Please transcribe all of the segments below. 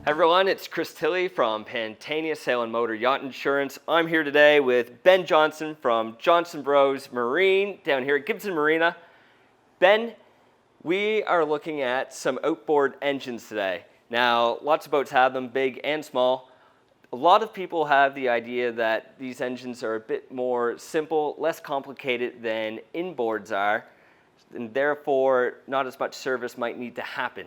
Hi everyone, it's Chris Tilley from Pantania Sail and Motor Yacht Insurance. I'm here today with Ben Johnson from Johnson Bros Marine down here at Gibson Marina. Ben, we are looking at some outboard engines today. Now, lots of boats have them, big and small. A lot of people have the idea that these engines are a bit more simple, less complicated than inboards are, and therefore not as much service might need to happen.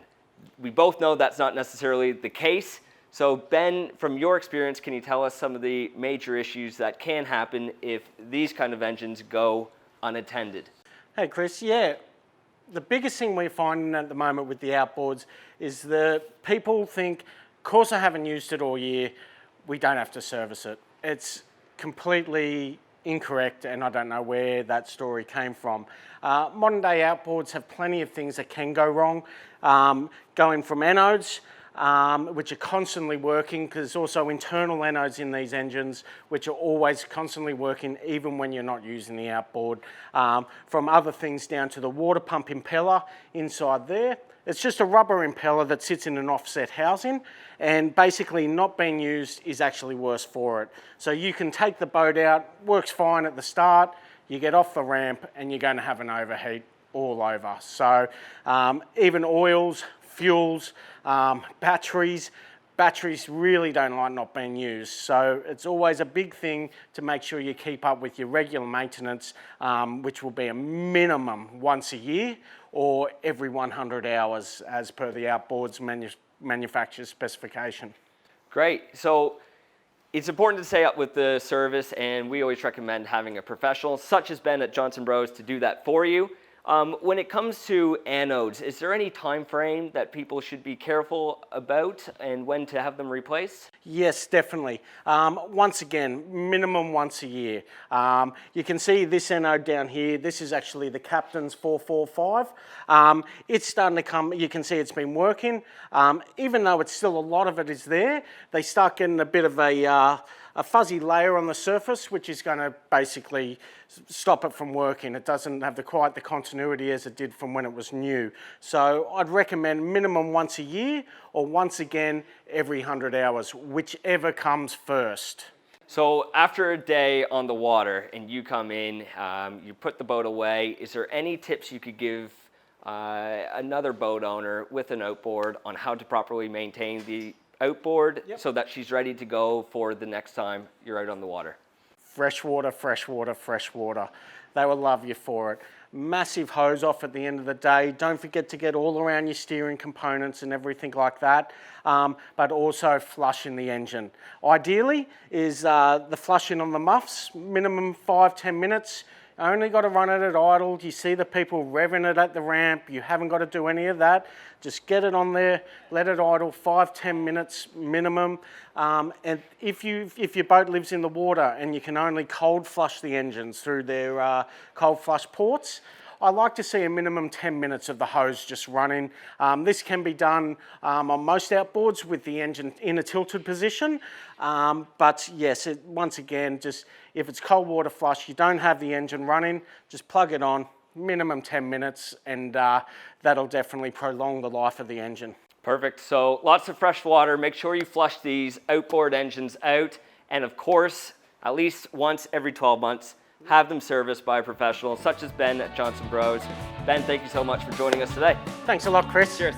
We both know that's not necessarily the case. So Ben, from your experience, can you tell us some of the major issues that can happen if these kind of engines go unattended? Hey Chris, yeah, the biggest thing we're finding at the moment with the outboards is that people think, of course I haven't used it all year, we don't have to service it. It's completely incorrect, and I don't know where that story came from. Modern day outboards have plenty of things that can go wrong, going from anodes, which are constantly working, because there's also internal anodes in these engines which are always constantly working even when you're not using the outboard. From other things down to the water pump impeller inside there. It's just a rubber impeller that sits in an offset housing, and basically not being used is actually worse for it. So you can take the boat out, works fine at the start, you get off the ramp and you're going to have an overheat all over. So even oils, fuels, batteries really don't like not being used. So it's always a big thing to make sure you keep up with your regular maintenance, which will be a minimum once a year or every 100 hours as per the outboards manufacturer's specification. Great. So it's important to stay up with the service, and we always recommend having a professional such as Ben at Johnson Bros to do that for you. When it comes to anodes, is there any time frame that people should be careful about and when to have them replaced? Yes, definitely. Once again, minimum once a year. You can see this anode down here. This is actually the Captain's 445. It's starting to come, you can see it's been working. Even though it's still a lot of it is there, they start getting a bit of a fuzzy layer on the surface, which is going to basically stop it from working. It doesn't have quite the continuity as it did from when it was new. So I'd recommend minimum once a year, or once again every 100 hours, whichever comes first. So after a day on the water and you come in, you put the boat away, is there any tips you could give another boat owner with an outboard on how to properly maintain the outboard so that she's ready to go for the next time you're out on the water? Fresh water, fresh water, fresh water. They will love you for it. Massive hose off at the end of the day. Don't forget to get all around your steering components and everything like that, but also flushing the engine. Ideally is the flushing on the muffs, minimum 5-10 minutes. Only got to run it at idle. You see the people revving it at the ramp. You haven't got to do any of that. Just get it on there, let it idle 5-10 minutes minimum. And if your boat lives in the water and you can only cold flush the engines through their cold flush ports, I like to see a minimum 10 minutes of the hose just running. This can be done on most outboards with the engine in a tilted position. But yes, once again, just if it's cold water flush, you don't have the engine running, just plug it on, minimum 10 minutes, and that'll definitely prolong the life of the engine. Perfect. So lots of fresh water. Make sure you flush these outboard engines out. And of course, at least once every 12 months, have them serviced by a professional such as Ben at Johnson Bros. Ben, thank you so much for joining us today. Thanks a lot, Chris. Cheers.